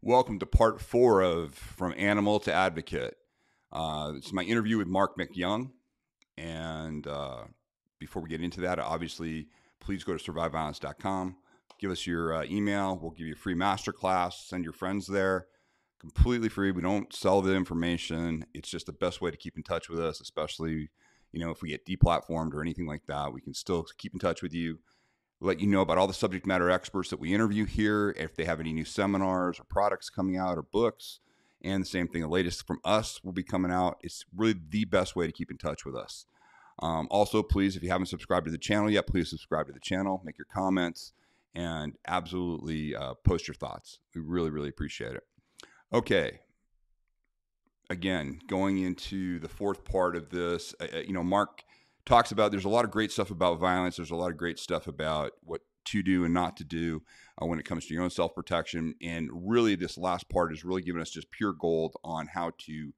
Welcome to part 4 of From Animal to Advocate. It's my interview with Marc MacYoung. And before we get into that, obviously, please go to surviveviolence.com. Give us your email. We'll give you a free masterclass. Send your friends there. Completely free. We don't sell the information. It's just the best way to keep in touch with us, especially, if we get deplatformed or anything like that. We can still keep in touch with you. Let you know about all the subject matter experts that we interview here, if they have any new seminars or products coming out or books. And the same thing, the latest from us will be coming out. It's really the best way to keep in touch with us. Also, please, if you haven't subscribed to the channel yet, please subscribe to the channel, make your comments, and absolutely post your thoughts. We really, really appreciate it. Okay. Again, going into the fourth part of this, Marc talks about, there's a lot of great stuff about violence. There's a lot of great stuff about what to do and not to do when it comes to your own self-protection. And really, this last part is really giving us just pure gold on how to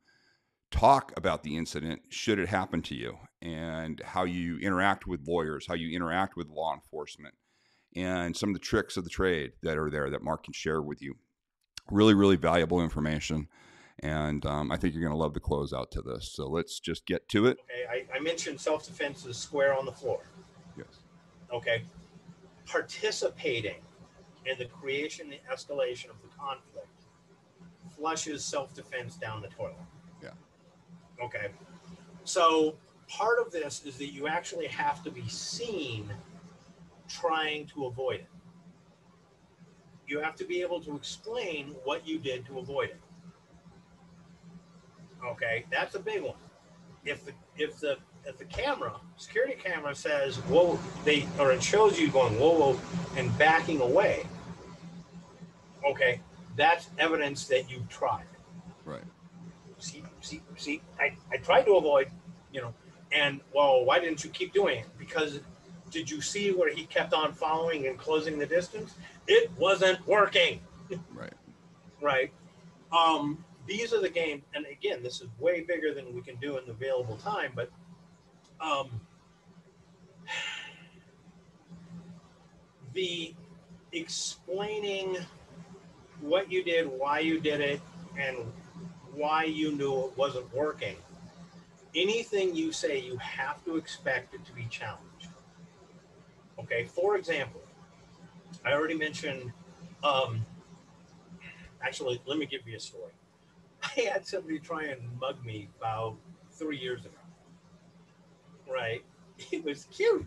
talk about the incident should it happen to you, and how you interact with lawyers, how you interact with law enforcement, and some of the tricks of the trade that are there that Marc can share with you. Really, really valuable information. And I think you're going to love the closeout to this. So let's just get to it. Okay, I mentioned self-defense is square on the floor. Yes. Okay. Participating in the creation and escalation of the conflict flushes self-defense down the toilet. Yeah. Okay. So part of this is that you actually have to be seen trying to avoid it. You have to be able to explain what you did to avoid it. Okay, that's a big one. If the security camera says whoa, it shows you going whoa and backing away. Okay, that's evidence that you tried. Right. See, I tried to avoid, and well, why didn't you keep doing it? Because did you see where he kept on following and closing the distance? It wasn't working. Right. Right. These are the games, and again, this is way bigger than we can do in the available time, but the explaining what you did, why you did it, and why you knew it wasn't working. Anything you say, you have to expect it to be challenged. Okay, for example, I already mentioned, actually, let me give you a story. I had somebody try and mug me about 3 years ago. Right? It was cute.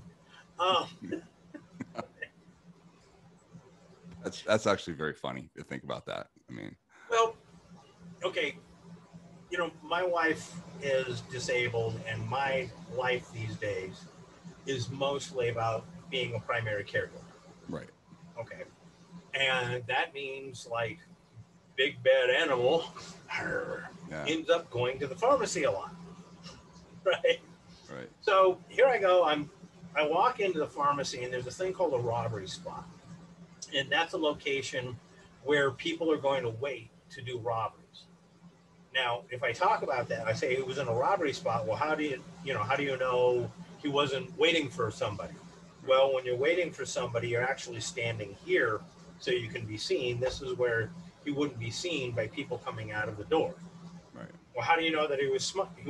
That's actually very funny to think about that. I mean, well, okay. My wife is disabled, and my life these days is mostly about being a primary caregiver. Right. Okay. And that means like big bad animal ends up going to the pharmacy a lot. Right. Right. So here I go. I walk into the pharmacy, and there's a thing called a robbery spot. And that's a location where people are going to wait to do robberies. Now, if I talk about that, I say it was in a robbery spot. Well, how do you know he wasn't waiting for somebody? Well, when you're waiting for somebody, you're actually standing here so you can be seen. This is where he wouldn't be seen by people coming out of the door. Right. Well, how do you know that he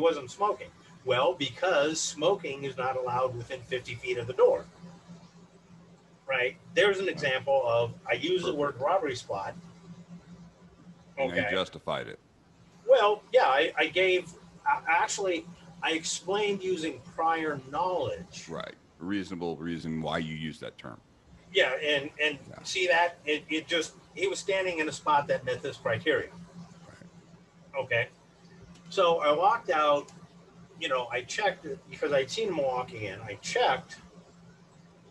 wasn't smoking? Well, because smoking is not allowed within 50 feet of the door. Right? There's an example of, I use the word robbery spot. Okay. And I justified it. Well, yeah, I explained using prior knowledge. Right. A reasonable reason why you use that term. Yeah, and see that? He was standing in a spot that met this criteria. Right. Okay. So I walked out, I checked it because I'd seen him walking in. I checked,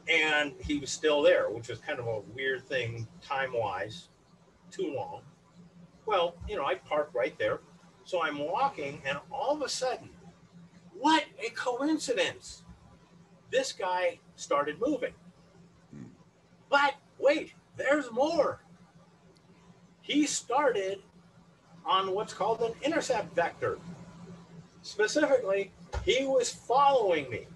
and he was still there, which was kind of a weird thing time-wise, too long. Well, I parked right there. So I'm walking, and all of a sudden, what a coincidence. This guy started moving. But wait, there's more. He started on what's called an intercept vector. Specifically, he was following me.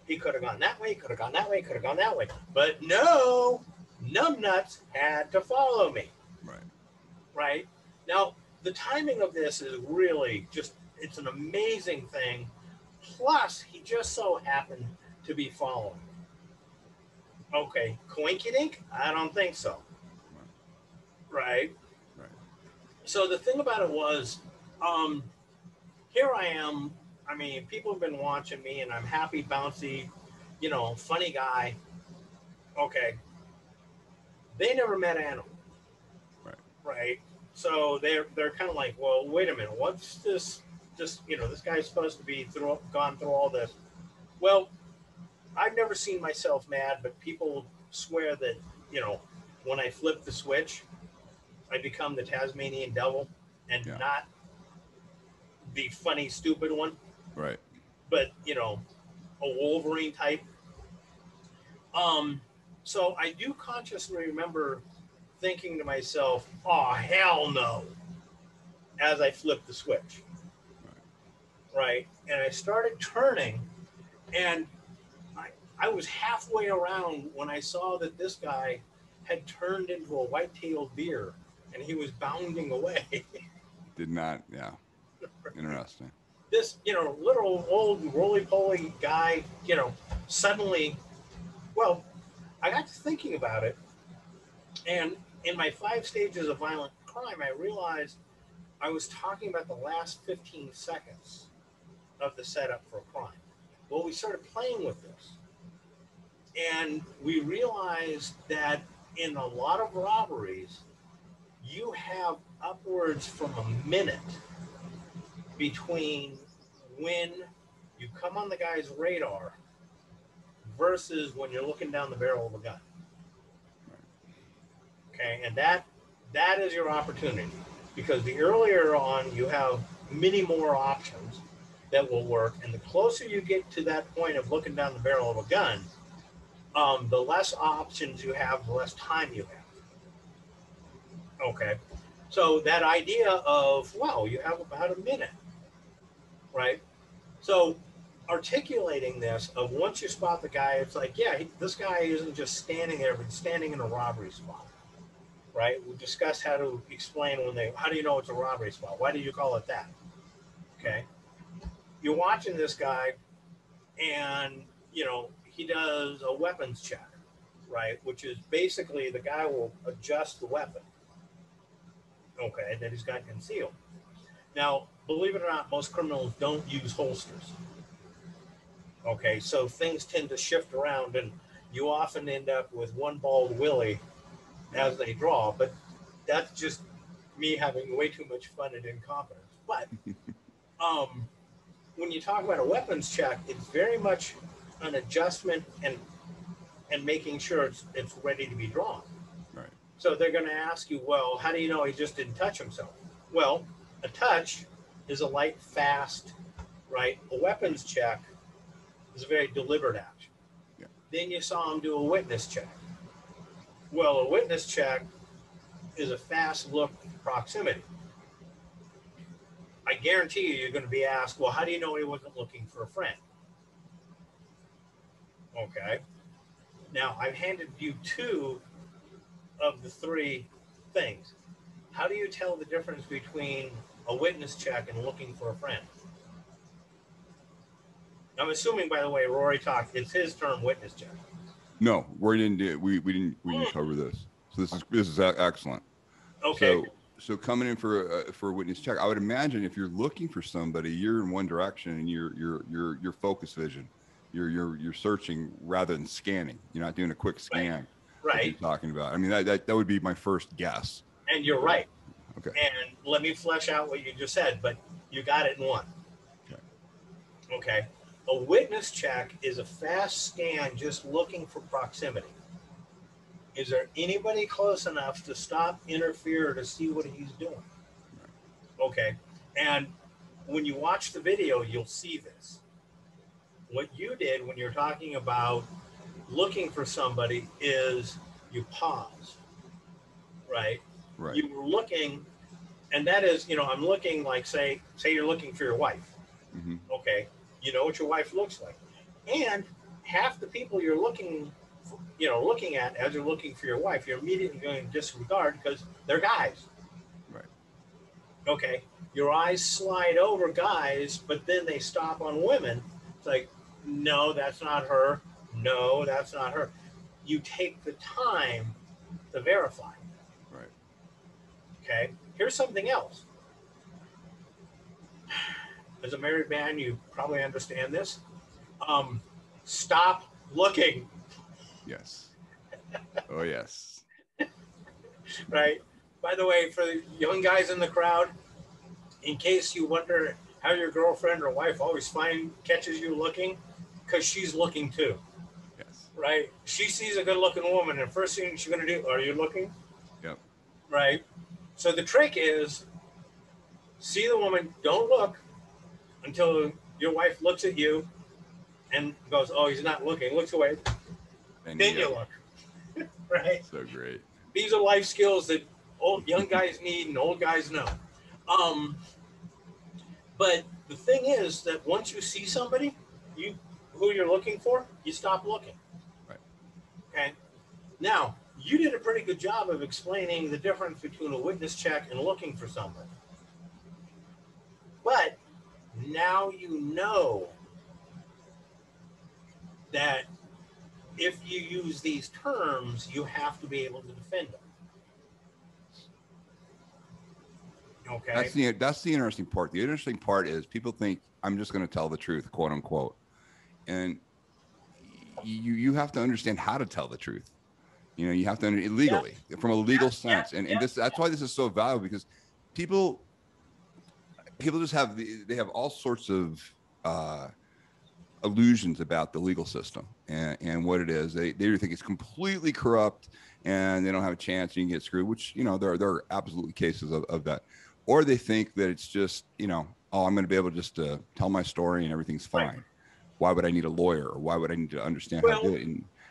He could have gone that way, could have gone that way, could have gone that way. But no, numbnuts had to follow me. Right. right? Now, the timing of this is really just, it's an amazing thing. Plus, he just so happened to be following. Okay, coinky dink? I don't think so, Right. right? Right. So the thing about it was, um, here I am. I mean, people have been watching me, and I'm happy, bouncy, funny guy. Okay, they never met animal, Right. right? So they're kind of like, well, wait a minute, what's this? Just this guy's supposed to be gone through all this. Well, I've never seen myself mad, but people swear that you know when I flip the switch, I become the Tasmanian devil and Yeah. not the funny, stupid one, Right. but a Wolverine type. Um, so I do consciously remember thinking to myself, "Oh hell no!" as I flipped the switch, Right. right? And I started turning, and I, I was halfway around when I saw that this guy had turned into a white-tailed deer, and he was bounding away. Did not. Yeah. Interesting. This, little old roly-poly guy, suddenly, well, I got to thinking about it, and in my 5 stages of violent crime, I realized I was talking about the last 15 seconds of the setup for a crime. Well, we started playing with this, and we realized that in a lot of robberies, you have upwards from a minute between when you come on the guy's radar versus when you're looking down the barrel of a gun. Right. Okay, and that is your opportunity, because the earlier on you have many more options that will work, and the closer you get to that point of looking down the barrel of a gun, the less options you have, the less time you have. Okay, so that idea of, well, you have about a minute, right? So articulating this of, once you spot the guy, it's like, yeah, this guy isn't just standing there, but standing in a robbery spot, right? We discussed how to explain how do you know it's a robbery spot? Why do you call it that? Okay. You're watching this guy, and, he does a weapons check, right? Which is basically the guy will adjust the weapon, okay, that he's got concealed. Now, believe it or not, most criminals don't use holsters. Okay, so things tend to shift around, and you often end up with one bald willy as they draw. But that's just me having way too much fun and incompetence. But um, when you talk about a weapons check, it's very much an adjustment and making sure it's ready to be drawn. Right. So they're going to ask you, well, how do you know he just didn't touch himself? Well, a touch is a light, fast, right? A weapons check is a very deliberate action. Yeah. Then you saw him do a witness check. Well, a witness check is a fast look proximity. I guarantee you're going to be asked, well, how do you know he wasn't looking for a friend? Okay. Now, I've handed you two of the three things. How do you tell the difference between a witness check and looking for a friend? I'm assuming, by the way, Rory talked, it's his term, witness check. No, we didn't do. We didn't cover this. So this is excellent. Okay. So coming in for a witness check, I would imagine if you're looking for somebody, you're in one direction and you're focus vision. You're searching rather than scanning. You're not doing a quick scan. Right. Like you're talking about. I mean, that would be my first guess. And you're right. Okay. And let me flesh out what you just said, but you got it in one. Okay. Okay. A witness check is a fast scan just looking for proximity. Is there anybody close enough to stop, interfere, to see what he's doing? Right. Okay. And when you watch the video, you'll see this. What you did when you're talking about looking for somebody is you pause, right? Right. You were looking, and that is, I'm looking like, say you're looking for your wife. Mm-hmm. Okay. You know what your wife looks like. And half the people you're looking at as you're looking for your wife, you're immediately going to disregard because they're guys. Okay. Your eyes slide over guys, but then they stop on women. It's like, no, that's not her. No, that's not her. You take the time to verify. Right. Okay. Here's something else. As a married man, you probably understand this. Um, Stop looking. Yes. Oh, yes. Right. By the way, for the young guys in the crowd, in case you wonder how your girlfriend or wife always catches you looking, because she's looking too. Yes. Right? She sees a good looking woman, and first thing she's going to do, are you looking? Yep. Right? So the trick is see the woman, don't look until your wife looks at you and goes, oh, he's not looking, looks away. And Then you look. Right? So great. These are life skills that young guys need and old guys know. Um, but the thing is that once you see somebody, you who you're looking for, you stop looking. Right. Okay. Now, you did a pretty good job of explaining the difference between a witness check and looking for somebody. But now you know that if you use these terms, you have to be able to defend them. Okay. That's the interesting part. The interesting part is people think I'm just going to tell the truth, quote unquote, and you have to understand how to tell the truth. You know, you have to legally, from a legal sense, and that's why this is so valuable, because people just have they have all sorts of illusions about the legal system and what it is. They think it's completely corrupt and they don't have a chance and you can get screwed, which, you know, there are absolutely cases of that. Or they think that it's just, you know, oh, I'm going to be able just to tell my story and everything's fine. Right. Why would I need a lawyer, or why would I need to understand how to do it?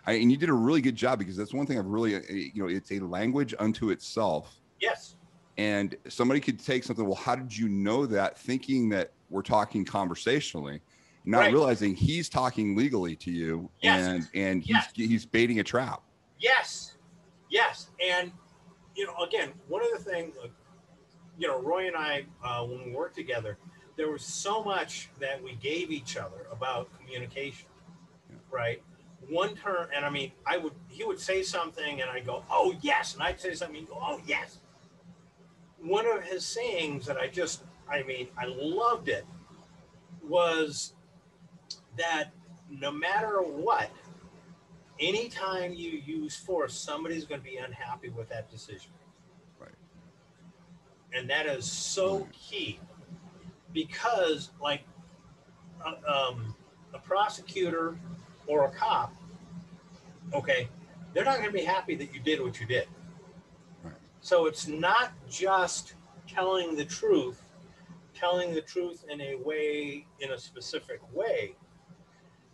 And you did a really good job, because that's one thing I've really, you know, it's a language unto itself. Yes. And somebody could take something, well, how did you know that? Thinking that we're talking conversationally, not realizing he's talking legally to you. Yes. And he's baiting a trap. Yes. Yes. And, you know, again, one of the things, you know, Roy and I, when we worked together, there was so much that we gave each other about communication, right? One term, and I mean, he would say something and I'd go, oh, yes. And I'd say something, he'd go, oh, yes. One of his sayings that I loved it, was that no matter what, anytime you use force, somebody's going to be unhappy with that decision. Right. And that is so key, because, like, a prosecutor or a cop, okay, they're not going to be happy that you did what you did. Right. So it's not just telling the truth in a specific way,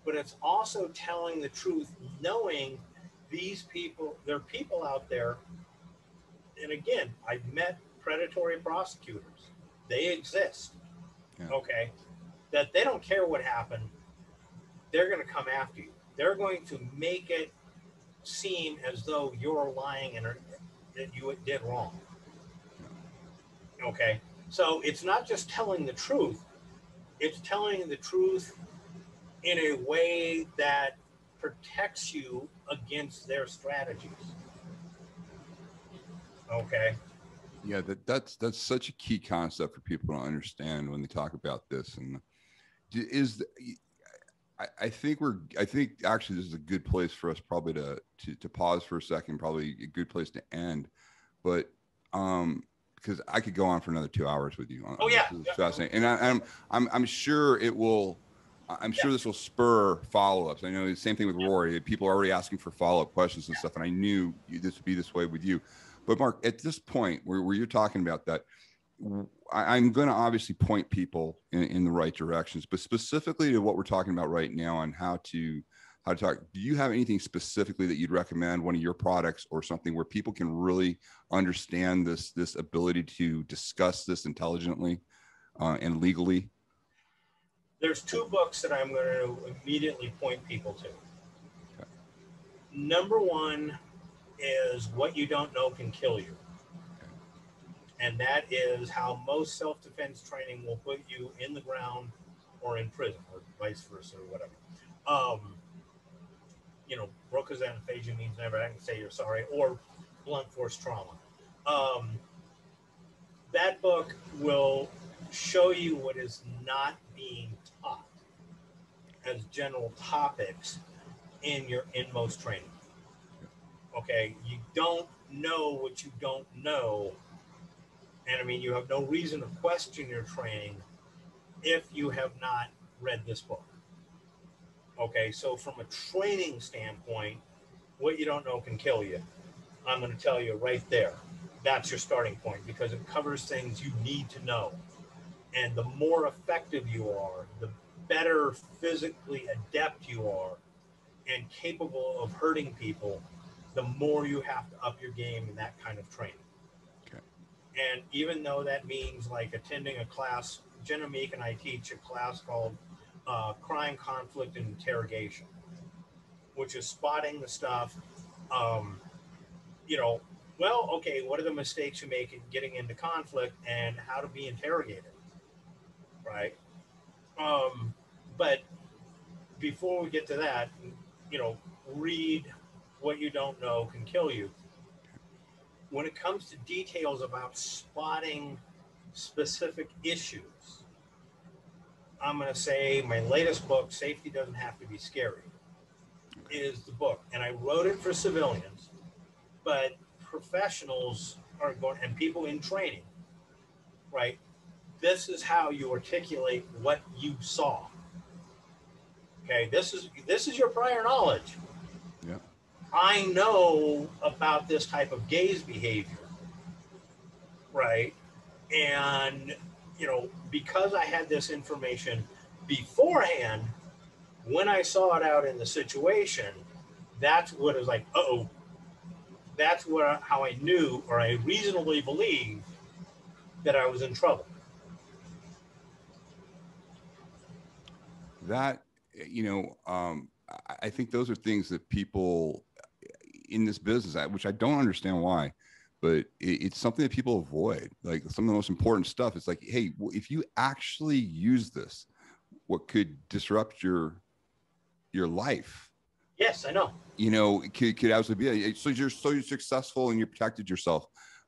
but it's also telling the truth, knowing these people, there are people out there. And again, I've met predatory prosecutors. They exist. Yeah. Okay. That they don't care what happened. They're going to come after you. They're going to make it seem as though you're lying and that you did wrong. Yeah. Okay. So it's not just telling the truth. It's telling the truth in a way that protects you against their strategies. Okay. Yeah, that's such a key concept for people to understand when they talk about this. And I think actually this is a good place for us probably to pause for a second, probably a good place to end. But because I could go on for another 2 hours with you. It's fascinating, and I'm sure it will. I'm sure this will spur follow-ups. I know the same thing with Rory. People are already asking for follow-up questions and stuff, and I knew this would be this way with you. But Mark, at this point where you're talking about that, I'm going to obviously point people in the right directions, but specifically to what we're talking about right now on how to talk. Do you have anything specifically that you'd recommend, one of your products or something where people can really understand this ability to discuss this intelligently and legally? There's 2 books that I'm going to immediately point people to. Okay. Number 1 is What You Don't Know Can Kill You. Okay. and that is how most self-defense training will put you in the ground or in prison, or vice versa, or whatever. Broca's anaphasia means never having to say you're sorry, or blunt force trauma. That book will show you what is not being taught as general topics in your inmost training. Okay, you don't know what you don't know, and I mean, you have no reason to question your training if you have not read this book. Okay, so from a training standpoint, what you don't know can kill you. I'm going to tell you right there. That's your starting point, because it covers things you need to know. And the more effective you are, the better physically adept you are and capable of hurting people, the more you have to up your game in that kind of training. Okay. And even though that means like attending a class, Jenna Meek and I teach a class called Crime, Conflict, and Interrogation, which is spotting the stuff. Okay, what are the mistakes you make in getting into conflict and how to be interrogated, right? But before we get to that, read What You Don't Know Can Kill You. When it comes to details about spotting specific issues, I'm going to say my latest book, Safety Doesn't Have to Be Scary, is the book. And I wrote it for civilians, but professionals are going, and people in training, right? This is how you articulate what you saw. Okay, this is your prior knowledge. Yeah. I know about this type of gaze behavior, right? And because I had this information beforehand, when I saw it out in the situation, that's what it was like. Uh-oh. That's how I knew, or I reasonably believed, that I was in trouble. That, I think those are things that people in this business, which I don't understand why, but it's something that people avoid. Like some of the most important stuff. It's like, hey, if you actually use this, what could disrupt your life? Yes, I know. It could absolutely be. So you're successful and you protected yourself,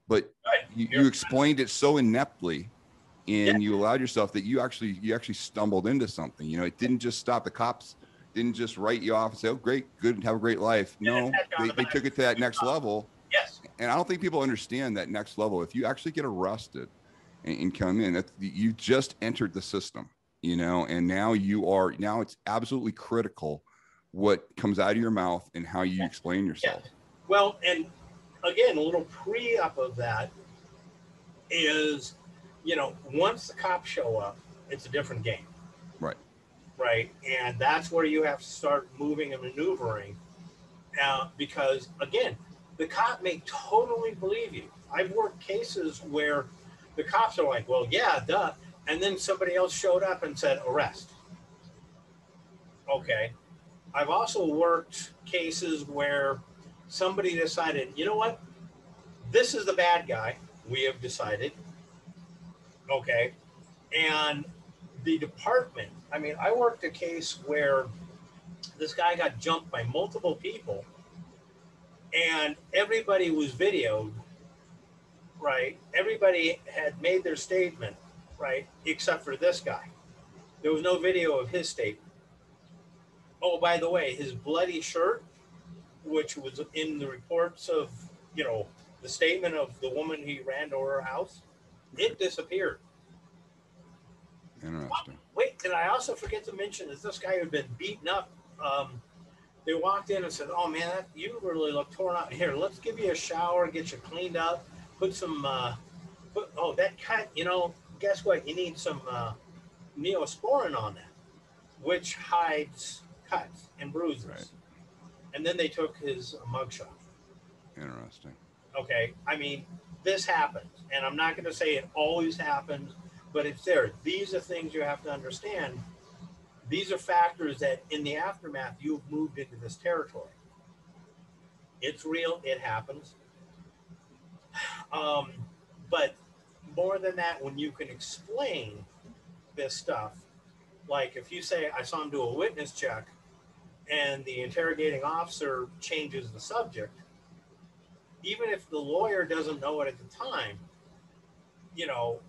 but right. you explained it so ineptly, and you allowed yourself that you actually stumbled into something. It didn't just stop. The cops didn't just write you off and say, "Oh, great, good, have a great life." No, they took it to that next level. Yes. And I don't think people understand that next level. If you actually get arrested and come in, you just entered the system, and now it's absolutely critical what comes out of your mouth and how you explain yourself. Yes. Well, and again, a little pre-up of that is, once the cops show up, it's a different game. Right. Right. And that's where you have to start moving and maneuvering. Because, again, the cop may totally believe you. I've worked cases where the cops are like, well, yeah, duh. And then somebody else showed up and said, arrest. Okay. I've also worked cases where somebody decided, you know what? This is the bad guy. We have decided. Okay. And the department, I worked a case where this guy got jumped by multiple people and everybody was videoed, right? Everybody had made their statement, right? Except for this guy. There was no video of his statement. Oh, by the way, his bloody shirt, which was in the reports of, the statement of the woman he ran to her house, it disappeared. Interesting. Wait, did I also forget to mention that this guy had been beaten up? They walked in and said, "Oh man, you really look torn up. Here, let's give you a shower, get you cleaned up, put some, that cut. Guess what? You need some Neosporin on that, which hides cuts and bruises." Right. And then they took his mugshot. Interesting. Okay, this happens, and I'm not going to say it always happens, but it's there. These are things you have to understand. These are factors that in the aftermath, you've moved into this territory. It's real. It happens. But more than that, when you can explain this stuff, like if you say, I saw him do a witness check and the interrogating officer changes the subject, even if the lawyer doesn't know it at the time, you know,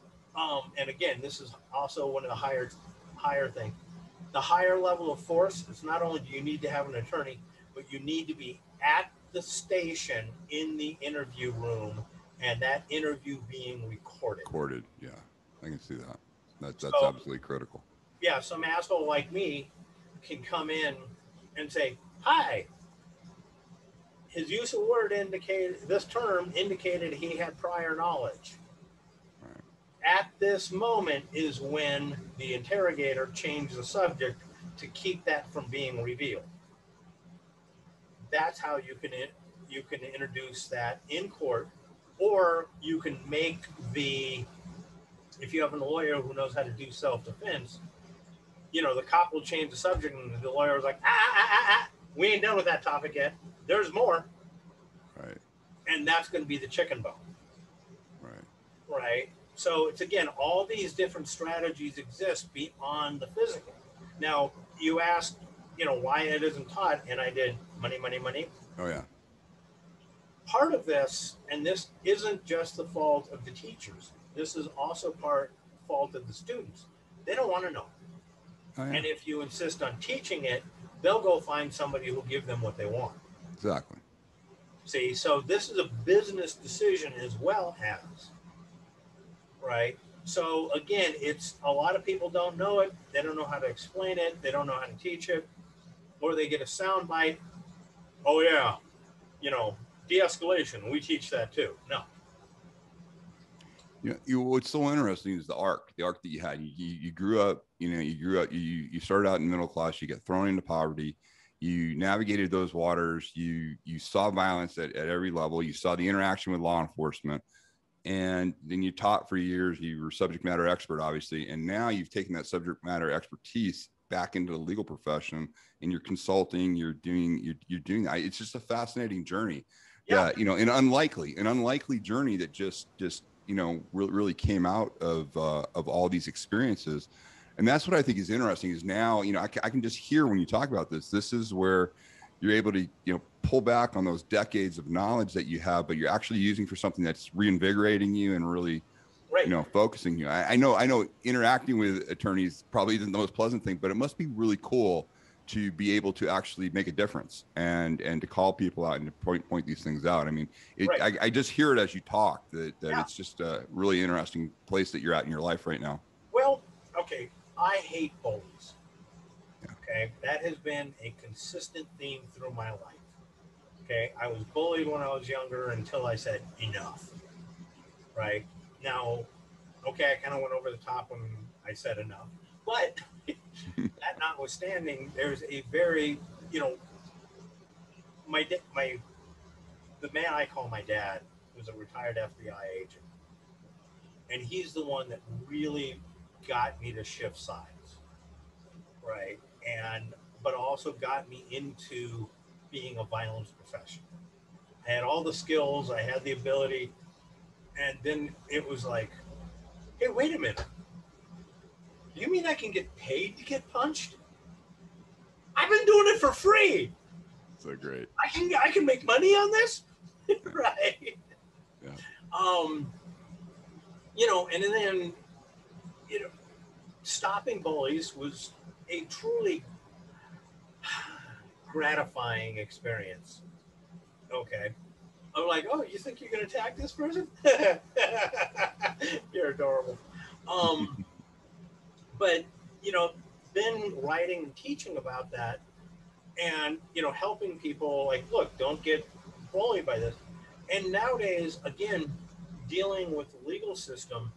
and again, this is also one of the higher thing. The higher level of force is not only do you need to have an attorney, but you need to be at the station in the interview room, and that interview being recorded. Recorded, yeah, I can see that. That's So, absolutely critical. yeah, some asshole like me can come in and say, "Hi." His use of word indicated this term indicated he had prior knowledge. Right. At this moment is when the interrogator changed the subject to keep that from being revealed. That's how you can introduce that in court, or you can make the, if you have a lawyer who knows how to do self-defense, you know, the cop will change the subject and the lawyer was like, we ain't done with that topic yet. There's more. Right. And that's going to be the chicken bone. Right. Right. So it's, again, all these different strategies exist beyond the physical. Now, you asked, you know, why it isn't taught, and I did money, money, money. Oh, yeah. Part of this, and this isn't just the fault of the teachers, this is also fault of the students. They don't want to know. Oh, yeah. And if you insist on teaching it, they'll go find somebody who'll give them what they want. Exactly. See, so this is a business decision as well as, right? So again, it's a lot of people don't know it. They don't know how to explain it. They don't know how to teach it, or they get a sound bite. Oh yeah, you know, de-escalation. We teach that too. No. What's so interesting is the arc that you had. You grew up, you started out in middle class, you get thrown into poverty, you navigated those waters, you saw violence at every level, you saw the interaction with law enforcement, and then you taught for years, you were subject matter expert, obviously, and now you've taken that subject matter expertise back into the legal profession, and you're consulting, you're doing that. It's just a fascinating journey. Yeah. An unlikely journey that just really came out of all these experiences. And that's what I think is interesting is now, I can just hear when you talk about this is where you're able to, pull back on those decades of knowledge that you have, but you're actually using for something that's reinvigorating you and really, right. Focusing you. I know interacting with attorneys probably isn't the most pleasant thing, but it must be really cool to be able to actually make a difference and to call people out and to point these things out. I mean, right. I just hear it as you talk that Yeah. It's just a really interesting place that you're at in your life right now. Well, okay. I hate bullies. Yeah. Okay. That has been a consistent theme through my life. Okay. I was bullied when I was younger until I said enough. Right. Now, okay, I kind of went over the top when I said enough. But that notwithstanding, there's a very, the man I call my dad was a retired FBI agent. And he's the one that really got me to shift sides, right? But also got me into being a violence professional. I had all the skills, I had the ability, and then it was like, hey, wait a minute. You mean I can get paid to get punched? I've been doing it for free. So great. I can make money on this, right? Yeah. And then, stopping bullies was a truly gratifying experience. Okay. I'm like, oh, you think you're going to attack this person? You're adorable. But, then writing and teaching about that and, helping people like, look, don't get bullied by this. And nowadays, again, dealing with the legal system,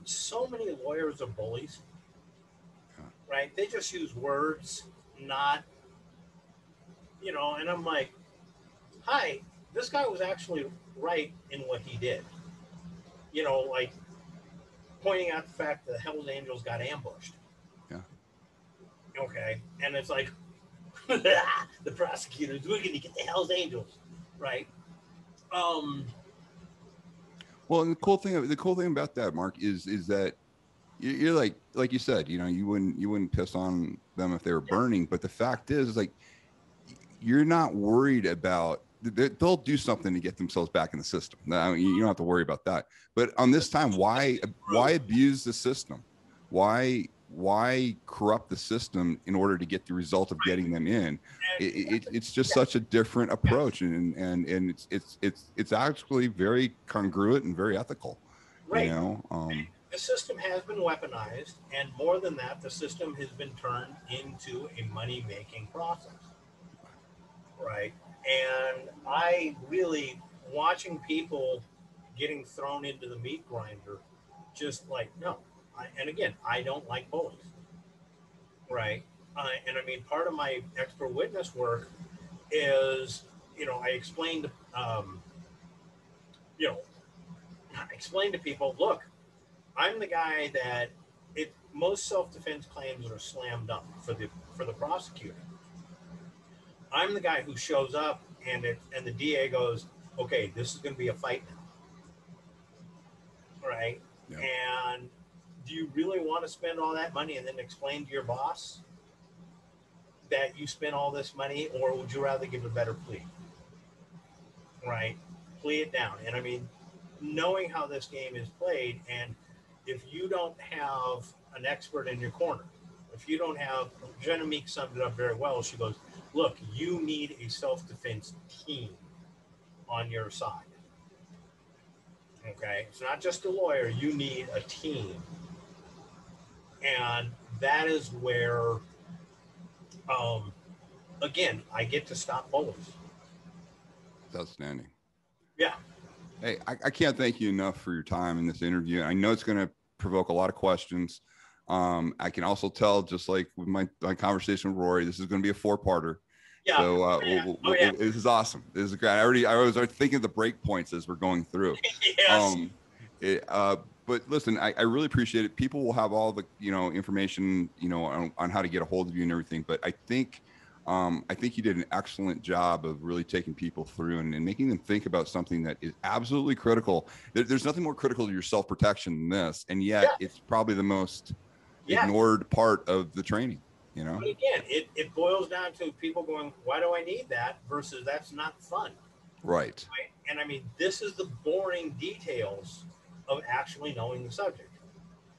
so many lawyers are bullies, right? They just use words, not, and I'm like, hi, this guy was actually right in what he did. Like pointing out the fact that Hell's Angels got ambushed. Yeah. Okay. And it's like, the prosecutors, we're going to get the Hell's Angels, right? Well, and the cool thing about that, Mark, is that you're like you said, you wouldn't piss on them if they were Yeah, burning. But the fact is, like, you're not worried about. They'll do something to get themselves back in the system. I mean, you don't have to worry about that. But on this time, why true. abuse the system? Why corrupt the system in order to get the result of Right. getting them in? It's just Yeah, such a different yes. approach, and it's actually very congruent and very ethical. You Right. know, The system has been weaponized, and more than that, the system has been turned into a money making process. Right. And I really, watching people getting thrown into the meat grinder, just like, no. And again, I don't like bullies. Right. And I mean, part of my expert witness work is, I explained, you know, I explained to people, look, I'm the guy that most self defense claims are slam dunk for the prosecutor. I'm the guy who shows up and the DA goes, okay, this is going to be a fight now, right? yeah, And do you really want to spend all that money and then explain to your boss that you spent all this money, or would you rather give a better plea, right? Plea it down. And I mean, knowing how this game is played, and if you don't have an expert in your corner, if you don't have, Jenna Meek summed it up very well. She goes, look, you need a self defense team on your side. Okay. It's not just a lawyer, you need a team. And that is where, um, again, I get to stop bullies. it's outstanding. Yeah. Hey, I can't thank you enough for your time in this interview. I know it's going to provoke a lot of questions. I can also tell, just like with my conversation with Rory, this is going to be a four-parter. Yeah. So Oh, yeah. this is awesome. This is great. I was already thinking of the break points as we're going through. Yes. Um, it, but listen, I really appreciate it. People will have all the information on how to get a hold of you and everything. But I think you did an excellent job of really taking people through and making them think about something that is absolutely critical. There's nothing more critical to your self protection than this, and yet Yeah. it's probably the most Yeah. ignored part of the training. You know, But again, it boils down to people going, why do I need that versus that's not fun. right? Right? And I mean, this is the boring details of actually knowing the subject.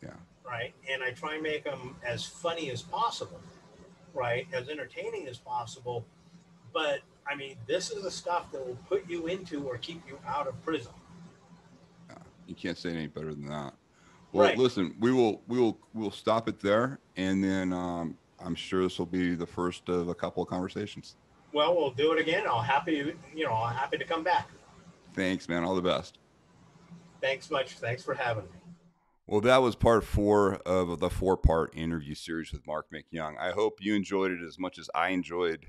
Yeah, Right. And I try and make them as funny as possible, right? As entertaining as possible. But I mean, this is the stuff that will put you into or keep you out of prison. yeah. You can't say it any better than that. Well, Right. listen, we'll stop it there, and then I'm sure this will be the first of a couple of conversations. Well, we'll do it again. I'm happy to come back. Thanks, man. All the best. Thanks much. Thanks for having me. Well, that was part 4 of the 4-part interview series with Marc MacYoung. I hope you enjoyed it as much as I enjoyed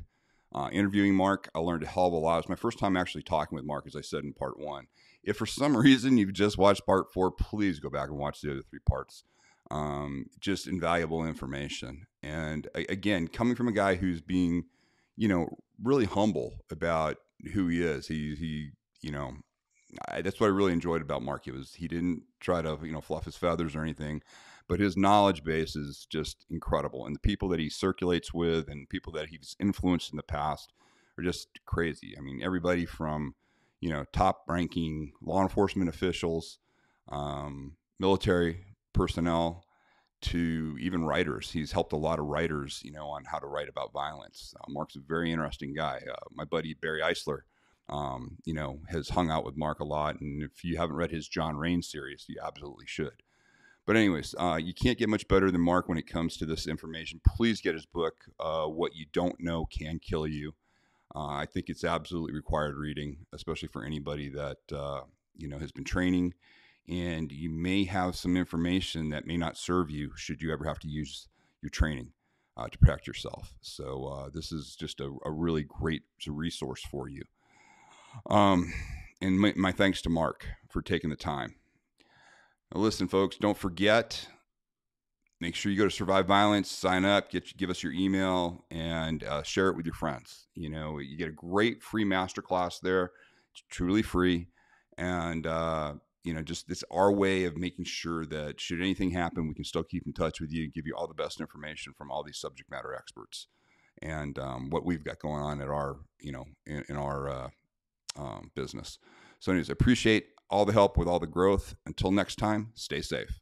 interviewing Marc. I learned a hell of a lot. It was my first time actually talking with Marc, as I said in part 1. If for some reason you've just watched part 4, please go back and watch the other 3 parts. Just invaluable information. And again, coming from a guy who's being, really humble about who he is, he that's what I really enjoyed about Marc. It was he didn't try to fluff his feathers or anything, but his knowledge base is just incredible, and the people that he circulates with and people that he's influenced in the past are just crazy. I mean, everybody from top ranking law enforcement officials, military personnel, to even writers. He's helped a lot of writers, on how to write about violence. Marc's a very interesting guy. My buddy Barry Eisler, has hung out with Marc a lot. And if you haven't read his John Raines series, you absolutely should. But anyways, you can't get much better than Marc when it comes to this information. Please get his book, What You Don't Know Can Kill You. I think it's absolutely required reading, especially for anybody that, has been training. And you may have some information that may not serve you should you ever have to use your training to protect yourself. So this is just a really great resource for you. And my thanks to Marc for taking the time. Now, listen, folks, don't forget, make sure you go to Survive Violence, sign up, give us your email, and share it with your friends. You get a great free masterclass there. It's truly free. And, just it's our way of making sure that should anything happen, we can still keep in touch with you and give you all the best information from all these subject matter experts and what we've got going on at our, in our business. So anyways, I appreciate all the help with all the growth. Until next time, stay safe.